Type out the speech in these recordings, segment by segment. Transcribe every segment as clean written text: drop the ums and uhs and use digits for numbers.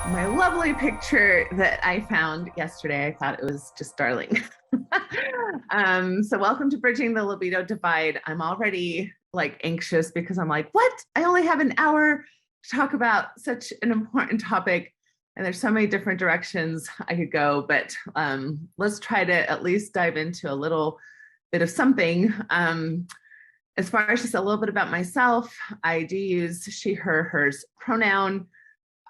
my lovely picture that I found yesterday. I thought it was just darling. So welcome to Bridging the Libido Divide. I'm already like anxious because I'm like, what? I only have an hour to talk about such an important topic. And there's so many different directions I could go, but let's try to at least dive into a little bit of something. As far as just a little bit about myself, I do use she, her, hers pronoun.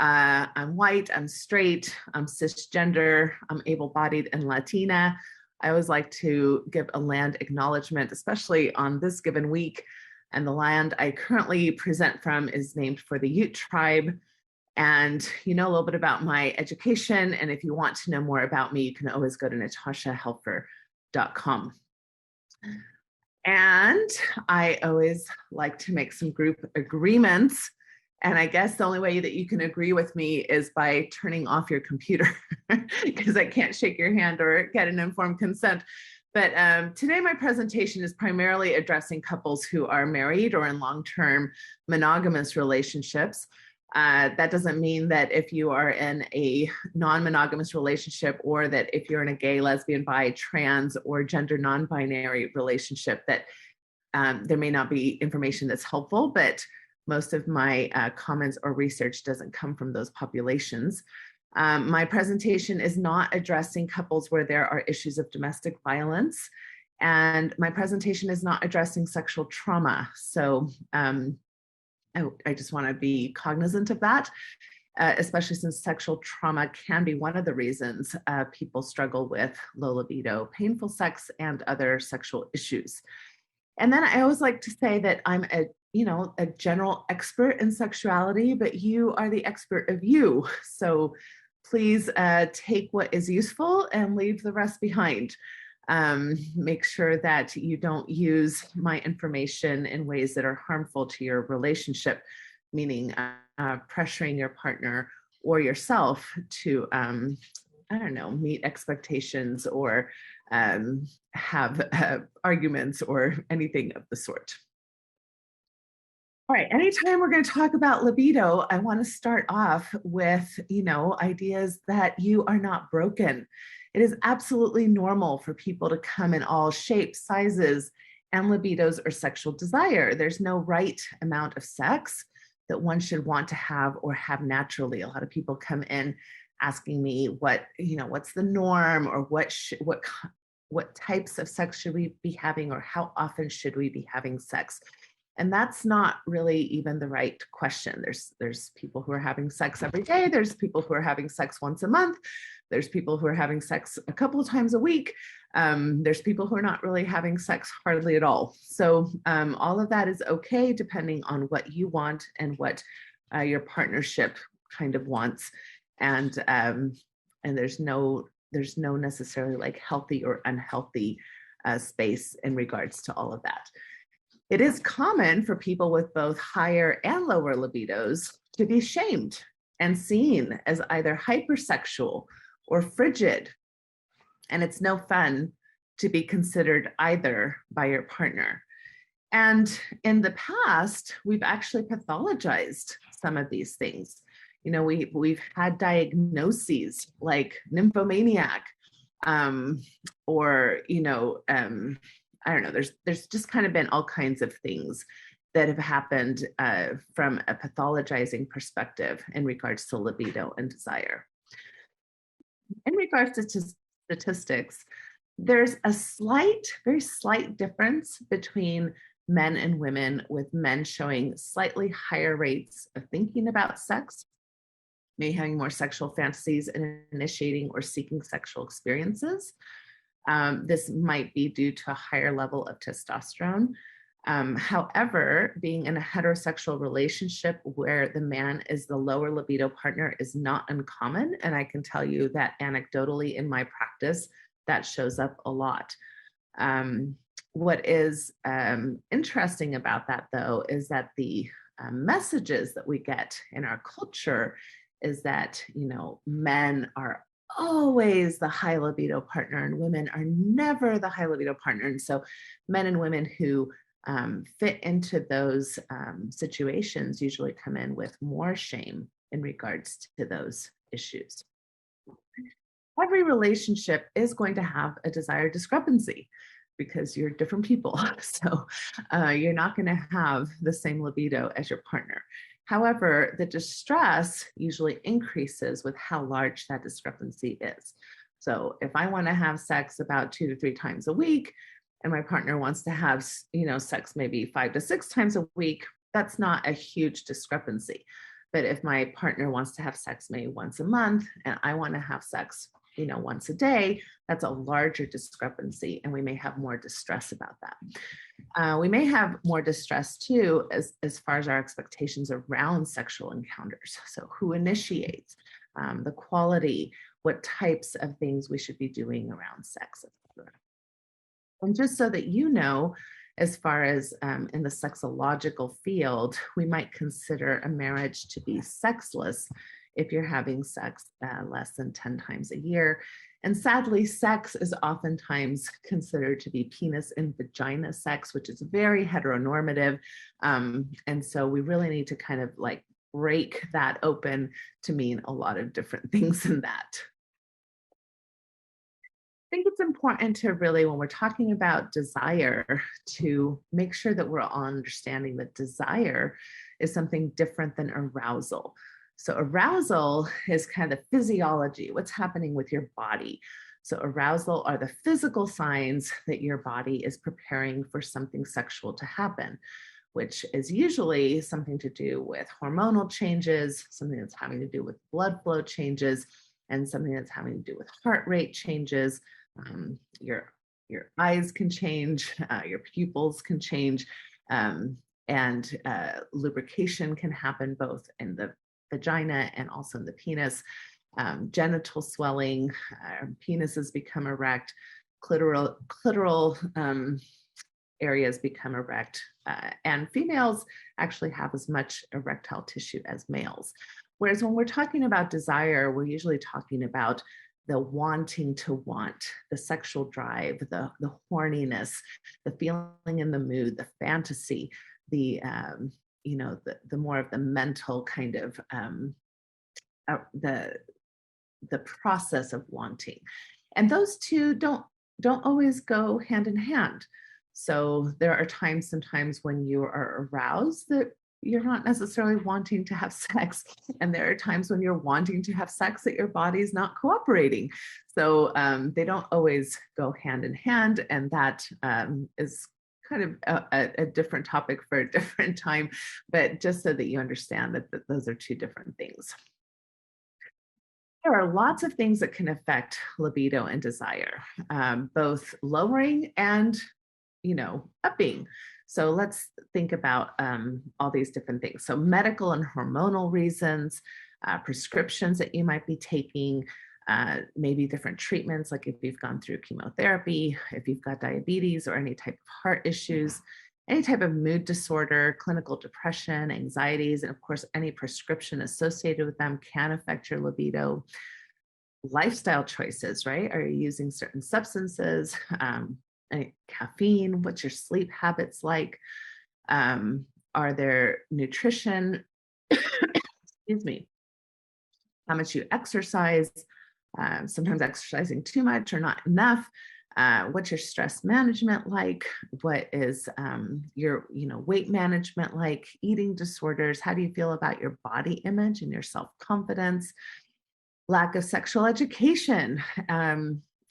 I'm white, I'm straight, I'm cisgender, I'm able-bodied and Latina. I always like to give a land acknowledgement, especially on this given week. And the land I currently present from is named for the Ute tribe. And you know a little bit about my education. And if you want to know more about me, you can always go to natashahelfer.com. And I always like to make some group agreements. And I guess the only way that you can agree with me is by turning off your computer because I can't shake your hand or get an informed consent. But today my presentation is primarily addressing couples who are married or in long-term monogamous relationships. That doesn't mean that if you are in a non-monogamous relationship or that if you're in a gay, lesbian, bi, trans, or gender non-binary relationship that there may not be information that's helpful, but most of my comments or research doesn't come from those populations. My presentation is not addressing couples where there are issues of domestic violence, and my presentation is not addressing sexual trauma. So I just want to be cognizant of that, especially since sexual trauma can be one of the reasons people struggle with low libido, painful sex, and other sexual issues. And then I always like to say that I'm a general expert in sexuality, but you are the expert of you. So please take what is useful and leave the rest behind. Make sure that you don't use my information in ways that are harmful to your relationship, meaning pressuring your partner or yourself to, meet expectations or have arguments or anything of the sort. All right, anytime we're going to talk about libido, I want to start off with, ideas that you are not broken. It is absolutely normal for people to come in all shapes, sizes, and libidos or sexual desire. There's no right amount of sex that one should want to have or have naturally. A lot of people come in asking me what's the norm or what types of sex should we be having or how often should we be having sex? And that's not really even the right question. There's people who are having sex every day. There's people who are having sex once a month. There's people who are having sex a couple of times a week. There's people who are not really having sex hardly at all. So all of that is okay depending on what you want and what your partnership kind of wants. And there's no necessarily like healthy or unhealthy space in regards to all of that. It is common for people with both higher and lower libidos to be shamed and seen as either hypersexual or frigid. And it's no fun to be considered either by your partner. And in the past, we've actually pathologized some of these things. We've had diagnoses like nymphomaniac, or I don't know, there's just kind of been all kinds of things that have happened from a pathologizing perspective in regards to libido and desire. In regards to statistics, there's a very slight difference between men and women, with men showing slightly higher rates of thinking about sex, maybe having more sexual fantasies and initiating or seeking sexual experiences. This might be due to a higher level of testosterone. However, being in a heterosexual relationship where the man is the lower libido partner is not uncommon. And I can tell you that anecdotally in my practice, that shows up a lot. What is interesting about that, though, is that the messages that we get in our culture is that, men are always the high libido partner and women are never the high libido partner. And so men and women who fit into those situations usually come in with more shame in regards to those issues. Every relationship is going to have a desire discrepancy because you're different people. So you're not going to have the same libido as your partner. However, the distress usually increases with how large that discrepancy is. So if I want to have sex about 2 to 3 times a week, and my partner wants to have, sex maybe 5 to 6 times a week, that's not a huge discrepancy. But if my partner wants to have sex maybe once a month, and I want to have sex, once a day, that's a larger discrepancy, and we may have more distress about that. We may have more distress too, as far as our expectations around sexual encounters. So who initiates, the quality, what types of things we should be doing around sex, etc. And just so that you know, as far as in the sexological field, we might consider a marriage to be sexless if you're having sex less than 10 times a year. And sadly, sex is oftentimes considered to be penis and vagina sex, which is very heteronormative. And so we really need to kind of like break that open to mean a lot of different things in that. I think it's important to really, when we're talking about desire, to make sure that we're all understanding that desire is something different than arousal. So arousal is kind of the physiology, what's happening with your body. So arousal are the physical signs that your body is preparing for something sexual to happen, which is usually something to do with hormonal changes, something that's having to do with blood flow changes, and something that's having to do with heart rate changes. Your eyes can change, your pupils can change, and lubrication can happen both in the vagina and also in the penis. Genital swelling, penises become erect, clitoral areas become erect, and females actually have as much erectile tissue as males. Whereas when we're talking about desire, we're usually talking about the wanting to want, the sexual drive, the horniness, the feeling in the mood, the fantasy, the more of the mental kind of the process of wanting. And those two don't always go hand in hand. So there are times sometimes when you are aroused that you're not necessarily wanting to have sex. And there are times when you're wanting to have sex that your body's not cooperating. So they don't always go hand in hand. And that is kind of a different topic for a different time, but just so that you understand that those are two different things. There are lots of things that can affect libido and desire, both lowering and, upping. So let's think about all these different things. So medical and hormonal reasons, prescriptions that you might be taking, maybe different treatments, like if you've gone through chemotherapy, if you've got diabetes or any type of heart issues, any type of mood disorder, clinical depression, anxieties, and of course, any prescription associated with them can affect your libido. Lifestyle choices, right? Are you using certain substances? Caffeine? What's your sleep habits like? Are there nutrition? Excuse me. How much you exercise? Sometimes exercising too much or not enough. What's your stress management like? What is your weight management like? Eating disorders? How do you feel about your body image and your self-confidence? Lack of sexual education.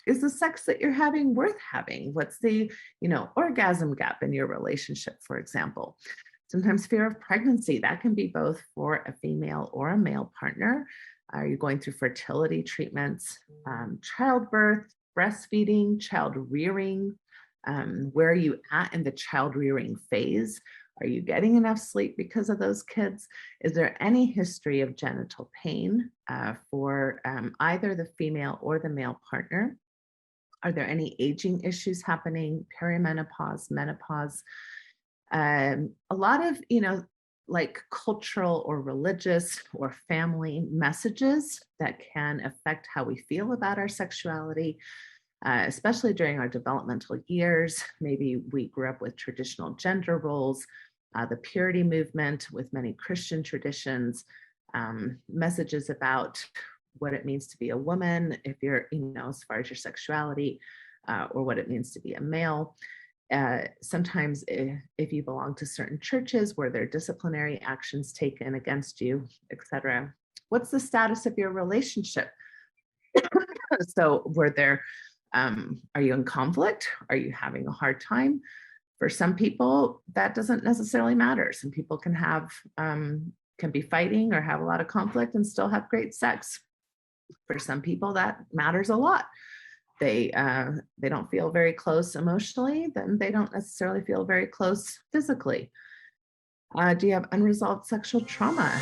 Is the sex that you're having worth having? What's the orgasm gap in your relationship, for example? Sometimes fear of pregnancy, that can be both for a female or a male partner. Are you going through fertility treatments, childbirth, breastfeeding, child rearing? Where are you at in the child rearing phase? Are you getting enough sleep because of those kids? Is there any history of genital pain for either the female or the male partner? Are there any aging issues happening, perimenopause, menopause? A lot of, like cultural or religious or family messages that can affect how we feel about our sexuality, especially during our developmental years. Maybe we grew up with traditional gender roles, the purity movement with many Christian traditions, messages about what it means to be a woman, if you're, as far as your sexuality, or what it means to be a male. Sometimes if you belong to certain churches where there are disciplinary actions taken against you, etc. What's the status of your relationship? So are you in conflict? Are you having a hard time? For some people, that doesn't necessarily matter. Some people can be fighting or have a lot of conflict and still have great sex. For some people, that matters a lot. They don't feel very close emotionally, then they don't necessarily feel very close physically. Do you have unresolved sexual trauma